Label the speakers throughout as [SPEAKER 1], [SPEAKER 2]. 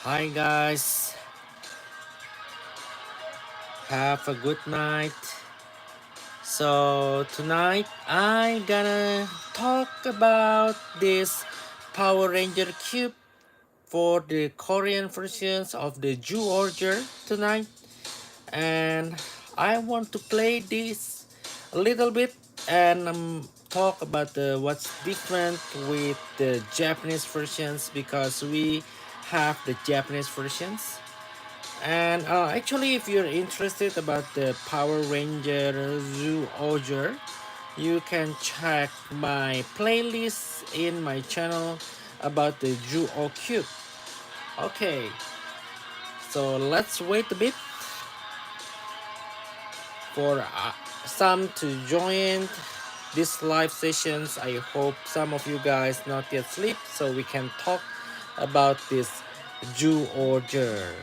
[SPEAKER 1] Hi guys, have a good night. So tonight I gonna talk about this Power Ranger cube for the Korean versions of the ZyuOhger tonight, and I want to play this a little bit and talk about what's different with the Japanese versions because we have the Japanese versions. And actually, if you're interested about the Power Ranger ZyuOhger, you can check my playlist in my channel about the ZyuO Cube. Okay, so let's wait a bit for some to join these live sessions. I hope some of you guys not yet sleep so we can talk about this ZyuOhger.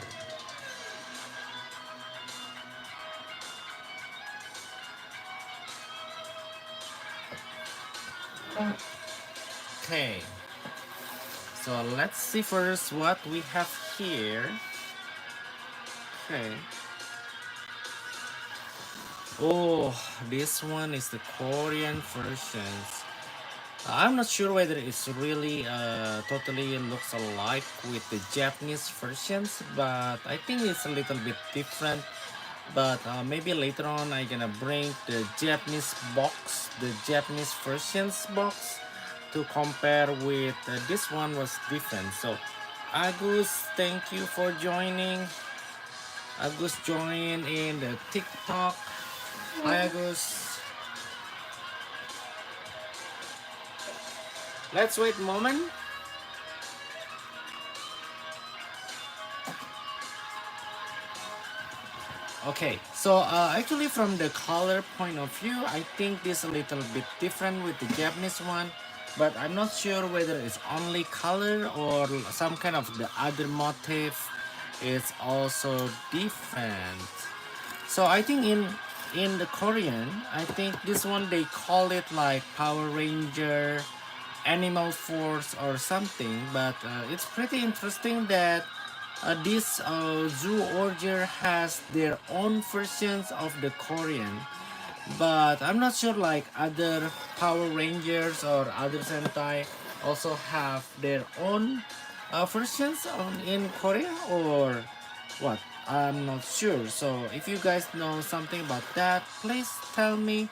[SPEAKER 1] Okay. So let's see first what we have here. Okay. Oh, this one is the Korean versions. I'm not sure whether it's really totally looks alike with the Japanese versions, but I think it's a little bit different. But maybe later on I'm gonna bring the Japanese box, the Japanese versions box, to compare with this one was different. So Agus, thank you for joining. Agus joined in the TikTok. Hi Agus. Let's wait a moment. Okay, so actually from the color point of view, I think this a little bit different with the Japanese one, but I'm not sure whether it's only color or some kind of the other motif is also different. So I think in the Korean, I think this one they call it like Power Ranger, Animal Force or something. But it's pretty interesting that this ZyuOhger has their own versions of the Korean. But I'm not sure like other Power Rangers or other Sentai also have their own versions in Korea or what? I'm not sure. So if you guys know something about that, please tell me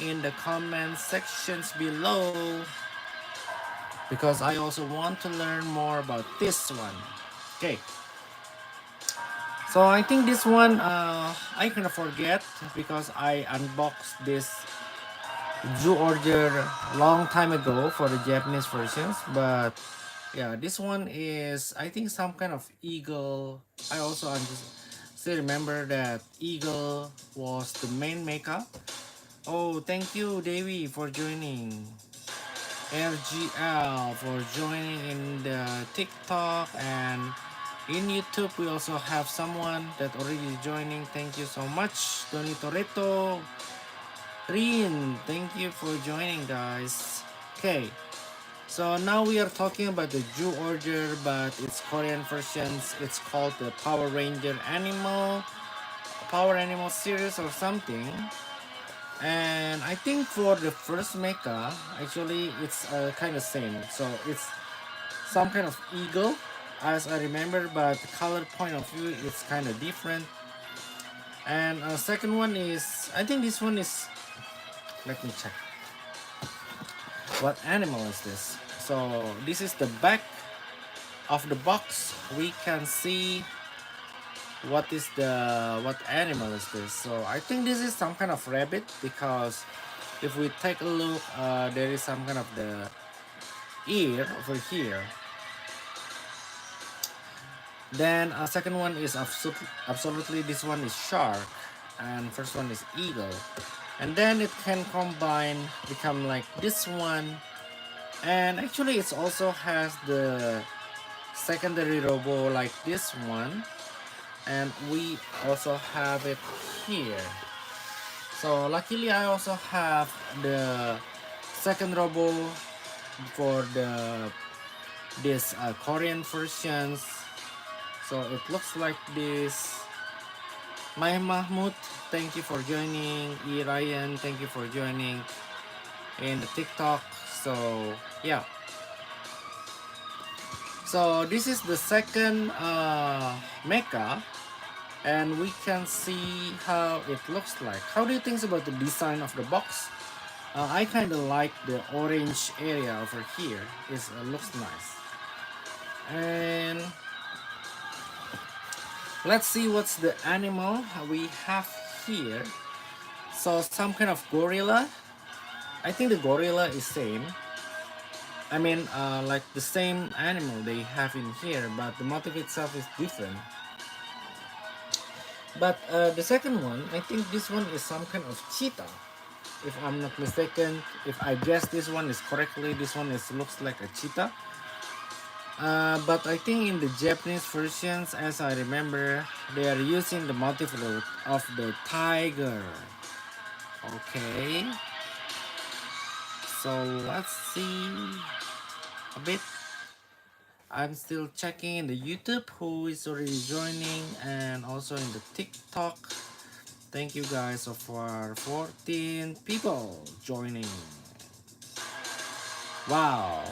[SPEAKER 1] in the comment sections below because I also want to learn more about this one. Okay, so I think this one I kind of forget because I unboxed this ZyuOhger long time ago for the Japanese versions, but yeah, this one is I think some kind of eagle. I also still remember that eagle was the main makeup. Oh, thank you Devi for joining. RGL for joining in the TikTok and in YouTube. We also have someone that already joining. Thank you so much. Tony Toretto, Rin, thank you for joining guys. Okay, so now we are talking about the ZyuOhger, but it's Korean versions. It's called the Power Animal series or something. And I think for the first mecha, actually it's kind of same. So it's some kind of eagle, as I remember, but the color point of view it's kind of different. And second one is, I think this one is, let me check. What animal is this? So this is the back of the box. We can see what animal is this. So I think this is some kind of rabbit because if we take a look, there is some kind of the ear over here. Then second one is absolutely this one is shark, and first one is eagle, and then it can combine become like this one, and actually it also has the secondary robo like this one, and we also have it here. So luckily I also have the second robo for this Korean versions. So it looks like this. My Mahmoud, thank you for joining. E Ryan, thank you for joining in the TikTok. So yeah, so this is the second mecha, and we can see how it looks like. How do you think about the design of the box? I kind of like the orange area over here. It looks nice. And let's see what's the animal we have here. So some kind of gorilla. I think the gorilla is same. I mean, like the same animal they have in here, but the motif itself is different. But the second one, I think this one is some kind of cheetah. If I'm not mistaken, if I guess this one is correctly, this one looks like a cheetah. But I think in the Japanese versions, as I remember, they are using the motif of the tiger. Okay, so let's see a bit. I'm still checking in the YouTube who is already joining, and also in the TikTok. Thank you guys so far, 14 people joining. Wow,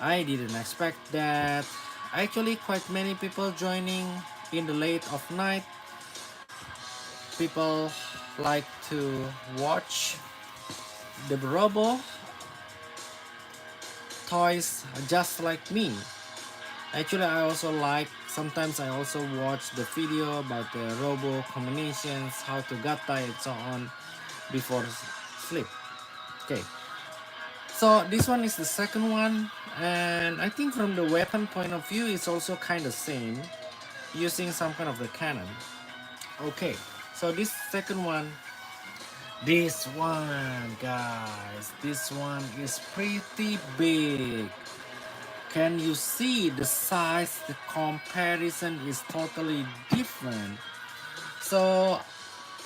[SPEAKER 1] I didn't expect that. Actually, quite many people joining in the late of night. People like to watch the Robo toys just like me. Actually, I also like, sometimes I also watch the video about the Robo combinations, how to gata and so on before sleep. Okay, so this one is the second one, and I think from the weapon point of view, it's also kind of same, using some kind of the cannon. Okay, so this second one, guys, this one is pretty big. Can you see the size? The comparison is totally different. So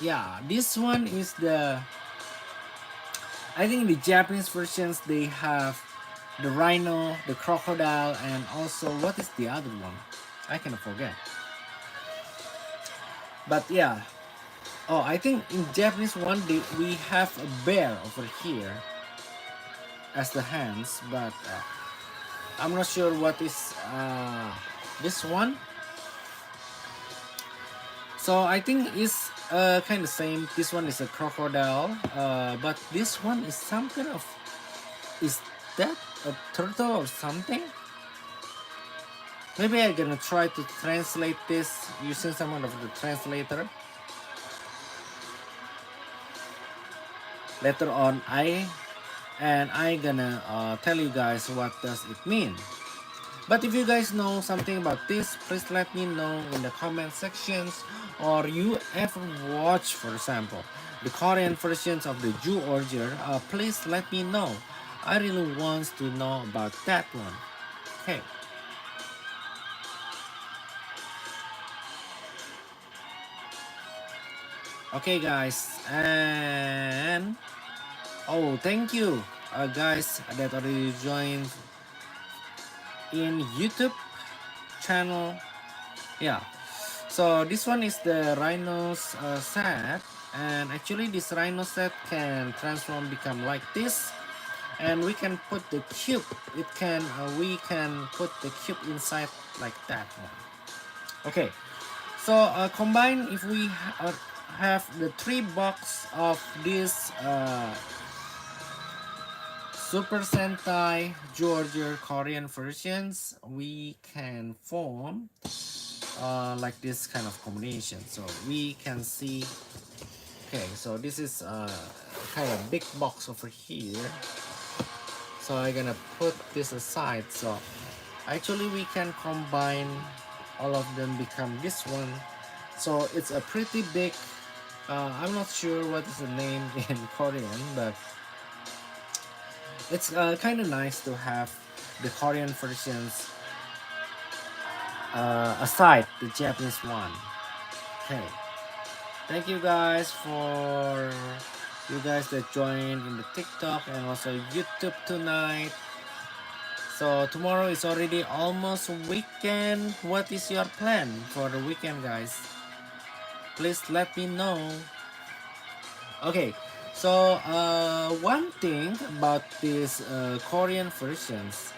[SPEAKER 1] yeah, this one is the, I think the Japanese versions, they have the rhino, the crocodile, and also what is the other one? I cannot forget. But yeah, oh, I think in Japanese one we have a bear over here as the hands, but I'm not sure what is this one. So I think it's kind of same. This one is a crocodile, but this one is some kind of, is that a turtle or something? Maybe I'm gonna try to translate this using someone of the translator. Later on, I gonna tell you guys what does it mean. But if you guys know something about this, please let me know in the comment sections. Or you ever watch, for example, the Korean versions of the ZyuOhger, please let me know. I really want to know about that one. Okay. Okay, guys, and oh, thank you, guys that already joined in YouTube channel. Yeah. So this one is the Rhino's set, and actually this Rhino set can transform, become like this, and we can put the cube. It can we can put the cube inside like that one. Okay, so combine, if we have the 3 box of this Super Sentai ZyuOhger Korean versions, we can form like this kind of combination. So we can see, okay, so this is kind of big box over here, so I'm gonna put this aside. So actually we can combine all of them, become this one. So it's a pretty big, I'm not sure what is the name in Korean, but it's kind of nice to have the Korean versions aside the Japanese one. Okay, thank you guys for you guys that joined in the TikTok and also YouTube tonight. So tomorrow is already almost weekend. What is your plan for the weekend, guys? Please let me know. Okay, so one thing about these Korean versions.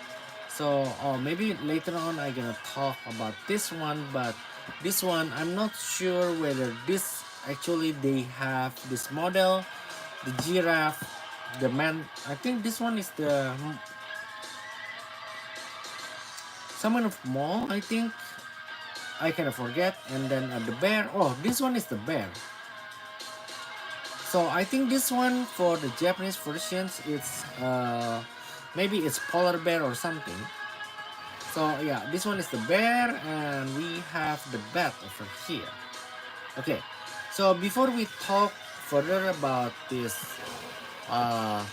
[SPEAKER 1] So maybe later on I'm gonna talk about this one, but this one I'm not sure whether this actually they have this model, the giraffe, the man. I think this one is the someone of mall. I think I kind of forget, and then the bear. Oh, this one is the bear. So I think this one for the Japanese versions, it's maybe it's polar bear or something. So yeah, this one is the bear, and we have the bat over here. Okay, so before we talk further about this uh,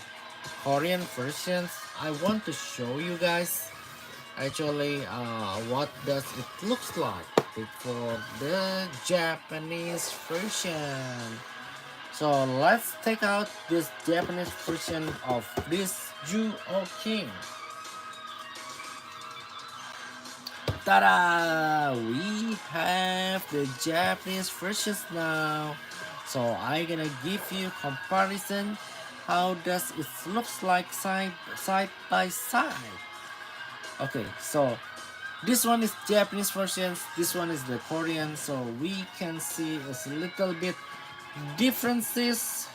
[SPEAKER 1] Korean versions, I want to show you guys actually what does it looks like for the Japanese version. So let's take out this Japanese version of this ZyuOhger. Ta-da! We have the Japanese versions now. So I'm gonna give you comparison. How does it looks like side by side? Okay, so this one is Japanese versions. This one is the Korean. So we can see it's a little bit differences,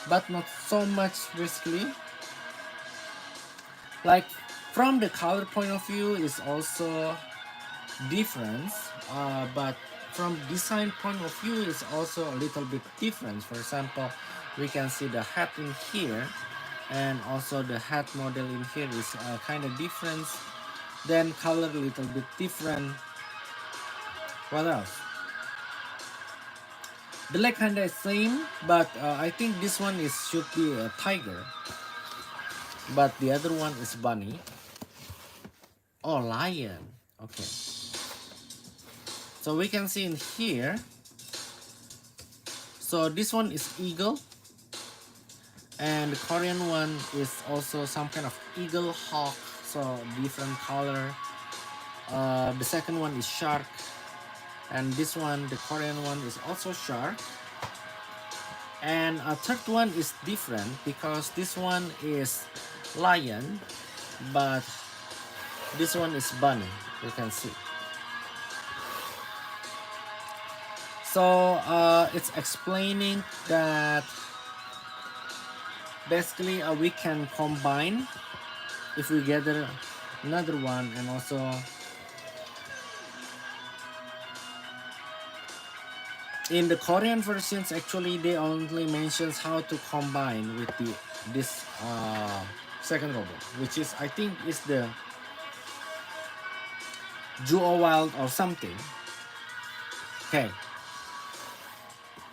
[SPEAKER 1] but not so much basically. Like from the color point of view is also different, but from design point of view is also a little bit different. For example, we can see the hat in here, and also the hat model in here is kind of different. Then color a little bit different. What else? The leg kinda is same, but I think this one is should be a tiger, but the other one is bunny. Oh, lion. Okay. So we can see in here. So this one is eagle, and the Korean one is also some kind of eagle hawk. So different color. The second one is shark, and this one, the Korean one, is also shark. And a third one is different because this one is lion, but this one is bunny. You can see. So it's explaining that basically we can combine if we gather another one, and also in the Korean versions actually they only mentions how to combine with this second robot, which is I think is the ZyuOhger or something. Okay.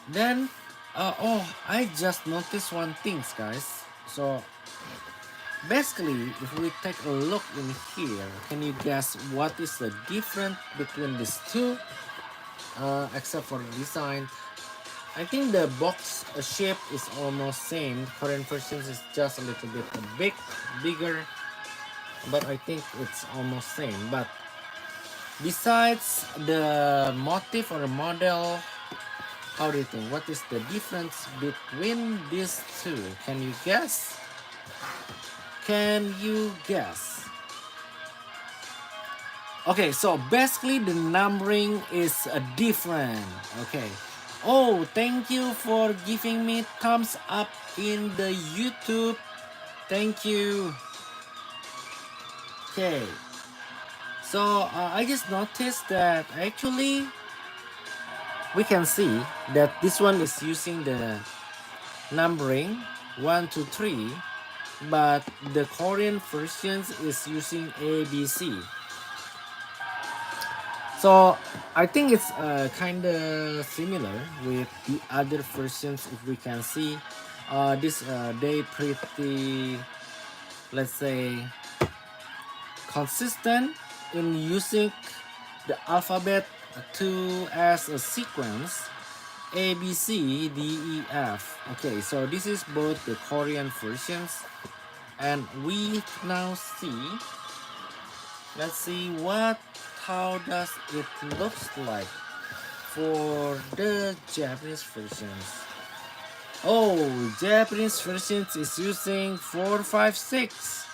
[SPEAKER 1] Then oh, I just noticed one thing, guys. So basically if we take a look in here, can you guess what is the difference between these two, except for the design? I think the box shape is almost same. Korean versions is just a little bit bigger, but I think it's almost same. But besides the motif or model, how do you think? What is the difference between these two? Can you guess? Can you guess? Okay, so basically the numbering is different. Okay. Oh, thank you for giving me thumbs up in the YouTube. Thank you. Okay. So I just noticed that actually we can see that this one is using the numbering 1, 2, 3, but the Korean versions is using ABC. So I think it's kind of similar with the other versions. If we can see this they pretty, let's say, consistent in using the alphabet to as a sequence A, B, C, D, E, F. Okay, so this is both the Korean versions. And we now see, let's see how does it looks like for the Japanese versions. Oh, Japanese versions is using 456,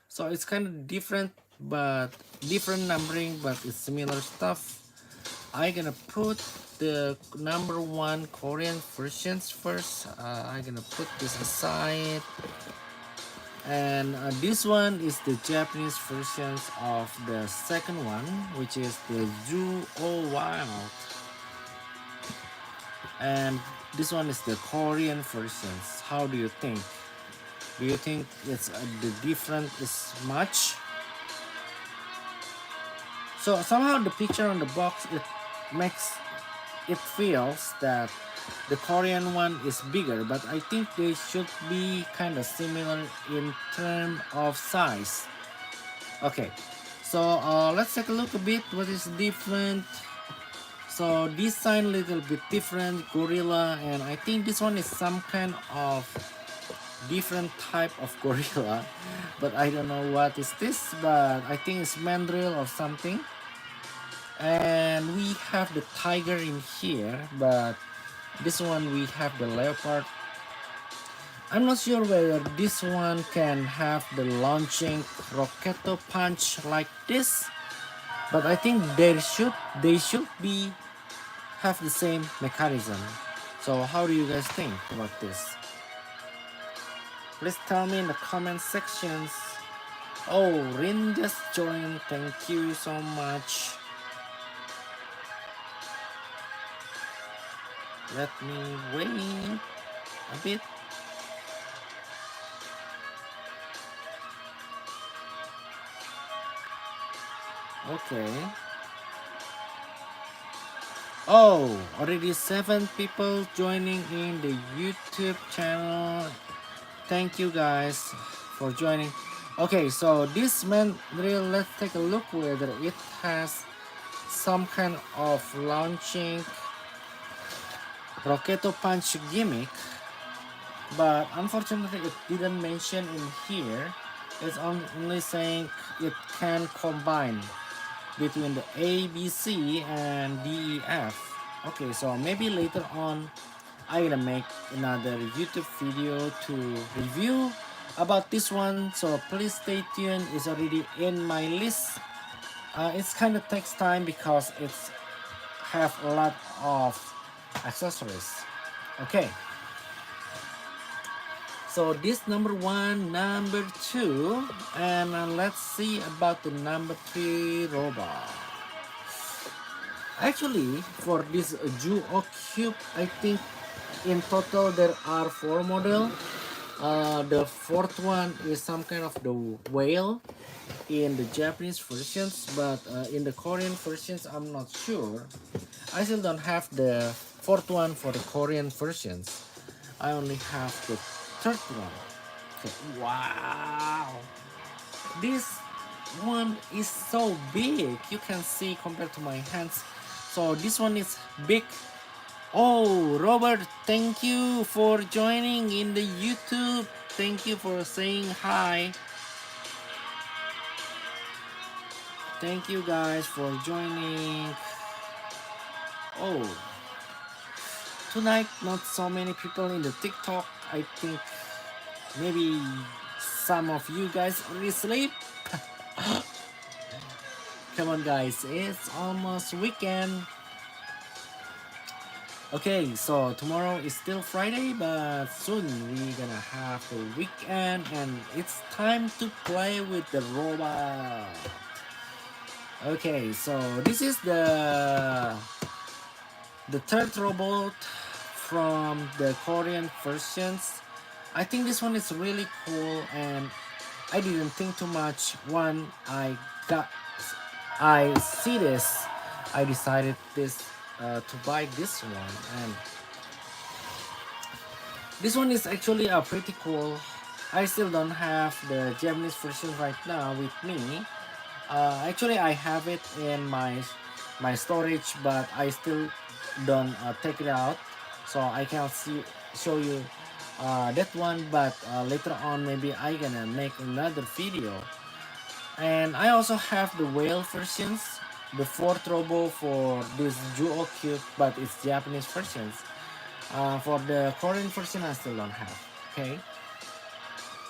[SPEAKER 1] so it's kind of different, but different numbering, but it's similar stuff. I'm gonna put the number one Korean versions first. I'm gonna put this aside, and this one is the Japanese versions of the second one, which is the ZyuOhger, and this one is the Korean versions. How do you think? Do you think it's the difference is much? So somehow the picture on the box, it feels that the Korean one is bigger, but I think they should be kind of similar in terms of size. Okay, so let's take a look a bit what is different. So design a little bit different, gorilla, and I think this one is some kind of different type of gorilla, but I don't know what is this, but I think it's mandrill or something. And we have the tiger in here, but this one we have the leopard. I'm not sure whether this one can have the launching Rocketo punch like this, but I think they should be have the same mechanism. So how do you guys think about this? Please tell me in the comment sections. Oh, Rin just joined. Thank you so much. Let me wait a bit. Okay. Oh, already 7 people joining in the YouTube channel. Thank you guys for joining. Okay, so this mandrill, let's take a look whether it has some kind of launching Rocketo punch gimmick, but unfortunately it didn't mention in here. It's only saying it can combine between the A, B, C and D, E, F. Okay, so maybe later on I'm gonna make another YouTube video to review about this one, so please stay tuned. It's already in my list. It's kind of takes time because it's have a lot of accessories. Okay, so this number one, number two, and let's see about the number three robot. Actually, for this G.O.T cube, I think in total there are 4 models. The fourth one is some kind of the whale in the Japanese versions, but in the Korean versions I'm not sure. I still don't have the fourth one for the Korean versions. I only have the third one. Okay. Wow, this one is so big, you can see compared to my hands. So this one is big. Oh, Robert, thank you for joining in the YouTube. Thank you for saying hi. Thank you guys for joining. Oh, tonight not so many people in the TikTok. I think maybe some of you guys already sleep. Come on guys, it's almost weekend. Okay, so tomorrow is still Friday, but soon we're gonna have the weekend and it's time to play with the robot. Okay, so this is the third robot from the Korean versions. I think this one is really cool, and I didn't think too much when I see this. I decided to buy this one, and this one is actually pretty cool. I still don't have the Japanese version right now with me. Actually, I have it in my storage, but I still don't take it out, so I can show you that one, but later on maybe I gonna make another video. And I also have the whale versions, the fourth robo for this ZyuOhger, but it's Japanese versions. For the Korean version I still don't have.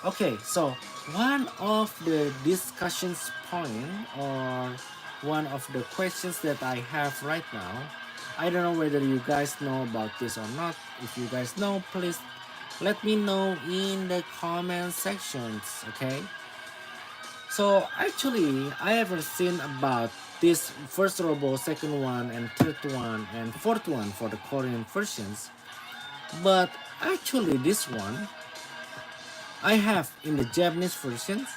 [SPEAKER 1] Okay, so one of the discussions point, or one of the questions that I have right now, I don't know whether you guys know about this or not. If you guys know, please let me know in the comment sections. Okay, so actually I haven't seen about this first robo, second one, and third one, and fourth one for the Korean versions, but actually this one I have in the Japanese versions,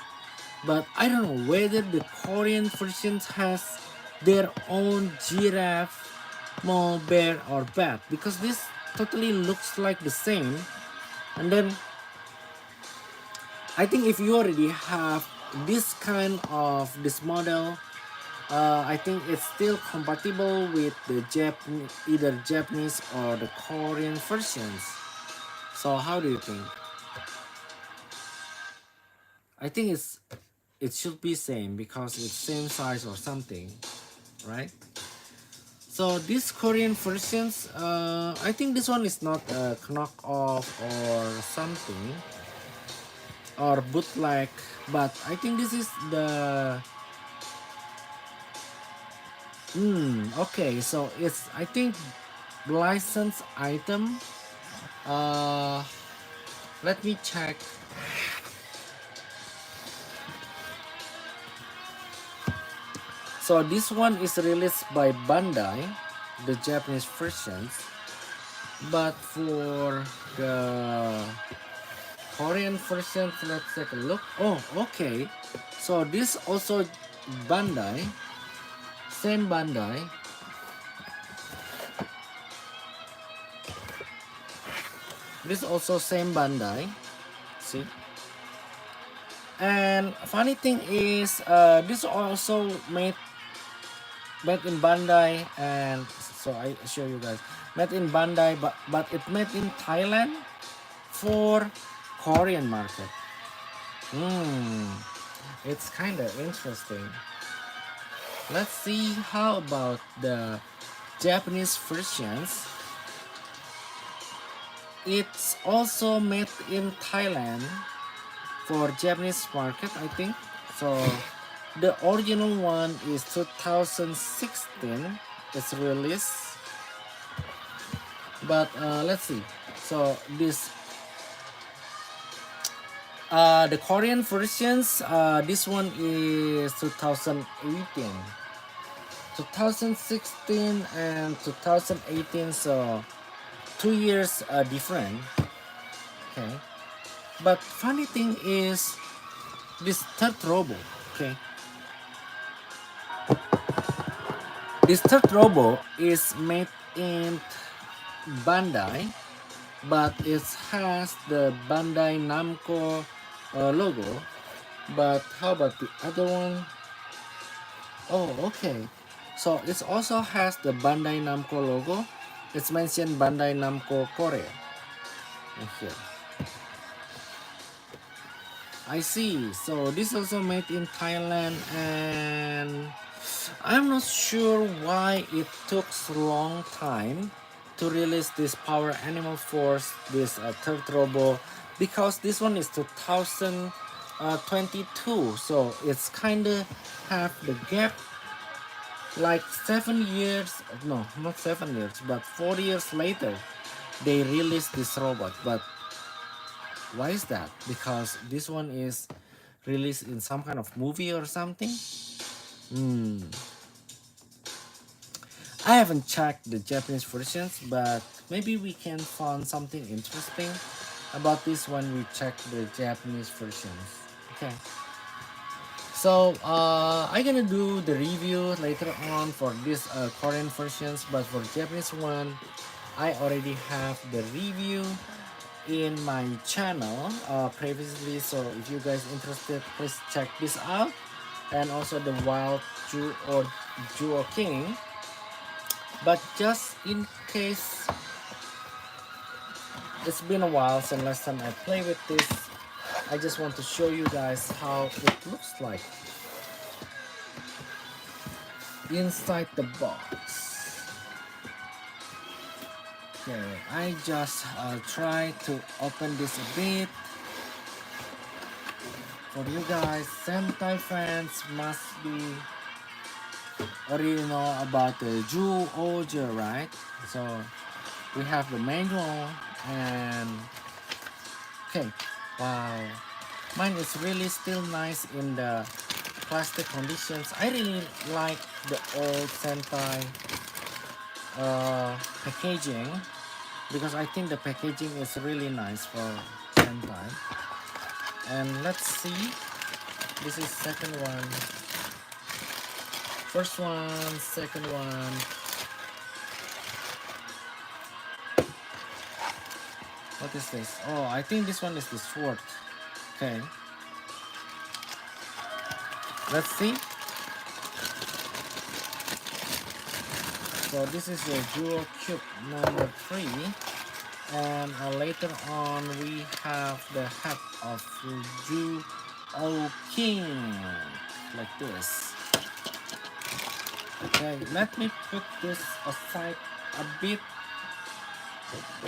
[SPEAKER 1] but I don't know whether the Korean versions has their own giraffe, mole, bear, or bat, because this totally looks like the same. And then I think if you already have this kind of this model, I think it's still compatible with the either Japanese or the Korean versions. So how do you think? I think it should be same because it's same size or something, right? So these Korean versions, I think this one is not a knockoff or something or bootleg, but I think this is the okay. So it's, I think, licensed item. Uh, let me check. So this one is released by Bandai, the Japanese versions, but for the Korean versions, let's take a look. Oh, okay. So this also Bandai, same Bandai. This also same Bandai. See? And funny thing is, this also made in Bandai, and so I show you guys, made in Bandai, but it made in Thailand for Korean market. It's kind of interesting. Let's see how about the Japanese versions. It's also made in Thailand for Japanese market, I think. So the original one is 2016. It's released, but let's see. So this the Korean versions, this one is 2018, 2016 and 2018, so 2 years different. Okay, but funny thing is this third robo. Okay, this third robo is made in Bandai, but it has the Bandai Namco logo. But how about the other one? Oh, okay. So it also has the Bandai Namco logo. It's mentioned Bandai Namco Korea in here. I see. So this also made in Thailand, and I'm not sure why it took so long time to release this Power Animal Force, this third robo, because this one is 2022, so it's kind of have the gap, like 7 years, no, not 7 years, but 4 years later they released this robot. But why is that? Because this one is released in some kind of movie or something. I haven't checked the Japanese versions, but maybe we can find something interesting about this when we check the Japanese versions. Okay. So I'm gonna do the review later on for this Korean versions, but for Japanese one, I already have the review in my channel previously. So if you guys interested, please check this out, and also the Wild Jew or Jewel King. But just in case it's been a while since last time I play with this. I just want to show you guys how it looks like inside the box. Okay, I just try to open this a bit. For you guys, Sentai fans must be already know about the ZyuOhger, right? So we have the manual and okay, wow, mine is really still nice in the plastic conditions. I really like the old Sentai packaging because I think the packaging is really nice for Sentai. And let's see, this is second one, first one, second one. What is this? Oh, I think this one is the sword. Okay, let's see. So this is the Jewel Cube number 3, and later on we have the hat of ZyuOhger like this. Okay, let me put this aside a bit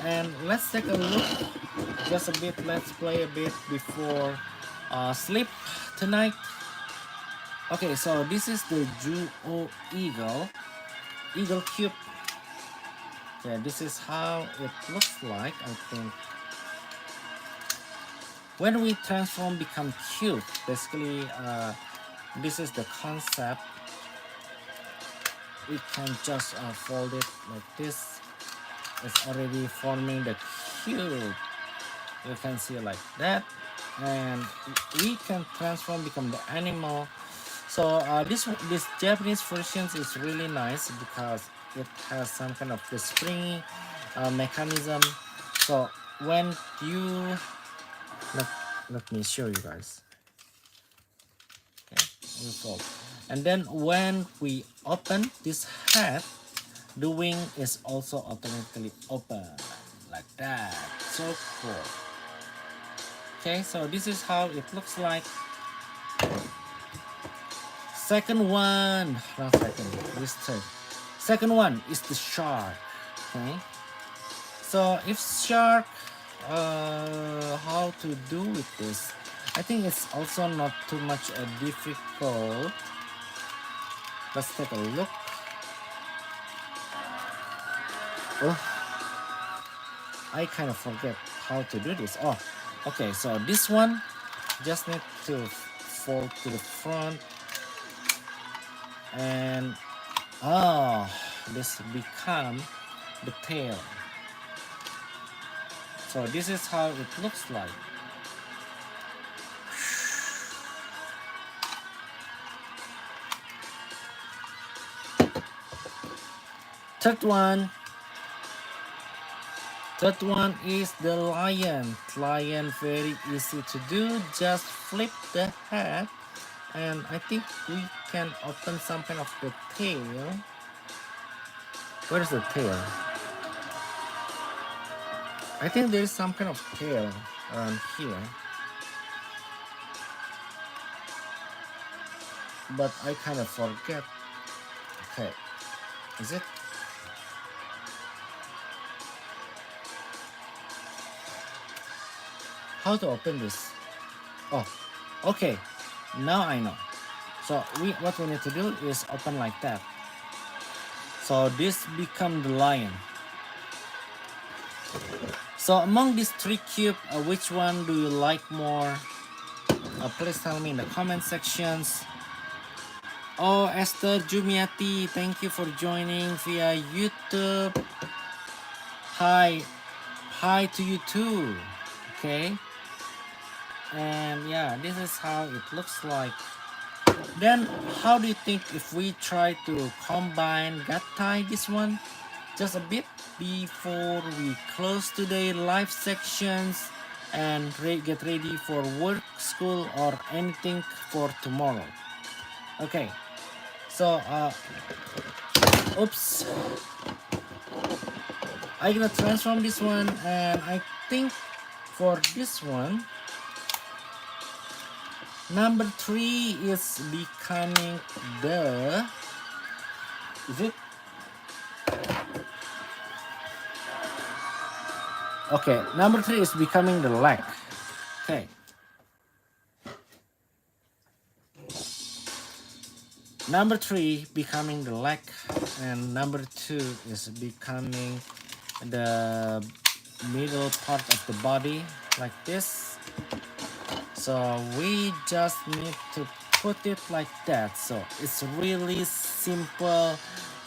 [SPEAKER 1] and let's take a look just a bit. Let's play a bit before sleep tonight. Okay, so this is the ZyuOhger Eagle Cube. Yeah, this is how it looks like. I think when we transform become cube, basically this is the concept. We can just fold it like this. It's already forming the cube. You can see like that, and we can transform become the animal. So this Japanese version is really nice because it has some kind of the springy mechanism. So when you let me show you guys. Okay, we fold, and then when we open this hat, the wing is also automatically open like that. So cool. Okay, so this is how it looks like. Second one, not second, this third. Second one is the shark. Okay, so if shark, how to do with this? I think it's also not too much difficult. Let's take a look. Oh, I kind of forget how to do this. Oh, okay, so this one just need to fold to the front, and this become the tail. So this is how it looks like. Third one is the lion. Lion, very easy to do. Just flip the head, and I think we can open some kind of the tail. Where's the tail? I think there's some kind of tail around here, but I kind of forget. Okay, is it? How to open this? Oh, okay, now I know. So what we need to do is open like that. So this become the lion. So among these 3 cubes, which one do you like more? Please tell me in the comment sections. Oh, Esther Jumiati, thank you for joining via YouTube. Hi to you too. Okay, and yeah, this is how it looks like. Then how do you think if we try to combine G.O.T this one just a bit before we close today live sections and get ready for work, school, or anything for tomorrow? Okay, so oops, I'm gonna transform this one, and I think for this one, number 3 is becoming the, is it? Okay, number 3 is becoming the leg. Okay. Number 3 becoming the leg, and number 2 is becoming the middle part of the body, like this. So we just need to put it like that. So it's really simple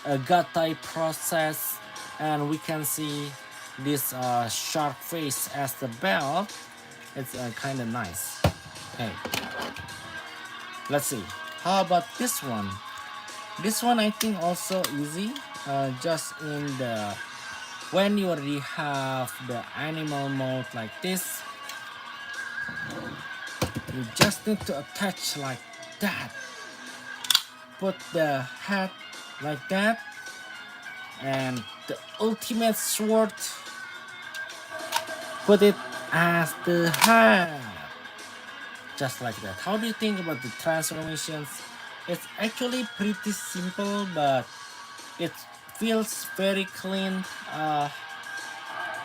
[SPEAKER 1] G.O.T process, and we can see this shark face as the belt. It's kind of nice. Okay, let's see. How about this one? This one I think also easy. Just in the, when you already have the animal mode like this, you just need to attach like that. Put the head like that, and the ultimate sword, put it as the head, just like that. How do you think about the transformations? It's actually pretty simple, but it feels very clean.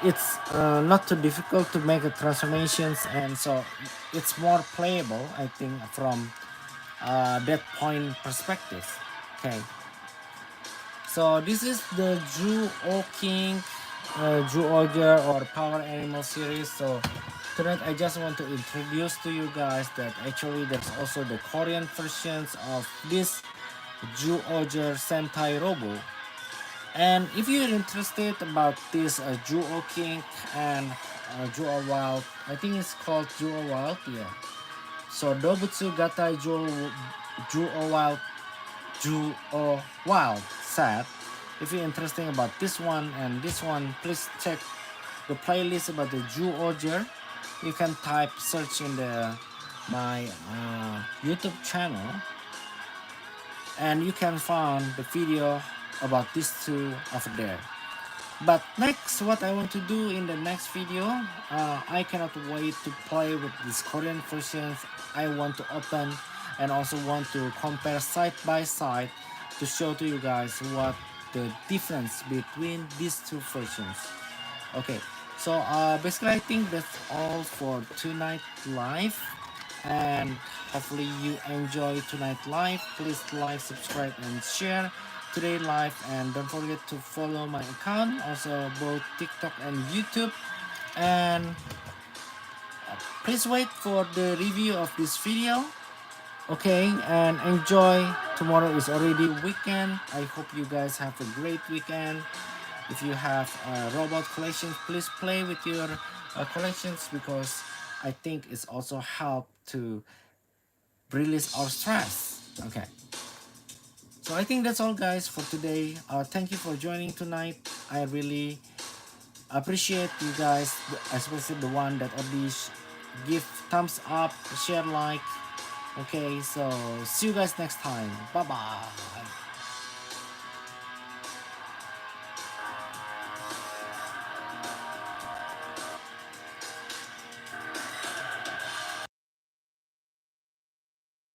[SPEAKER 1] It's not too difficult to make the transformations, and so it's more playable, I think, from that point perspective. Okay, so this is the ZyuOhger or Power Animal series. So tonight I just want to introduce to you guys that actually there's also the Korean versions of this ZyuOhger Sentai Robo. And if you're interested about this ZyuOhger and ZyuOhwild, I think it's called ZyuOhwild, yeah. So Dobutsu Gatai ZyuOhwild set. If you're interested about this one and this one, please check the playlist about the ZyuOhger. You can type search in the my YouTube channel, and you can find the video about these two over there. But next, what I want to do in the next video, I cannot wait to play with these Korean versions. I want to open and also want to compare side by side to show to you guys what the difference between these two versions. Okay, so basically I think that's all for tonight live, and hopefully you enjoy tonight live. Please like, subscribe, and share today live, and don't forget to follow my account, also both TikTok and YouTube. And please wait for the review of this video. Okay, and enjoy. Tomorrow is already weekend. I hope you guys have a great weekend. If you have robot collections, please play with your collections, because I think it's also help to release our stress. Okay, so I think that's all, guys, for today. Thank you for joining tonight. I really appreciate you guys, especially the one that already give thumbs up, share, like. Okay, so see you guys next time. Bye bye.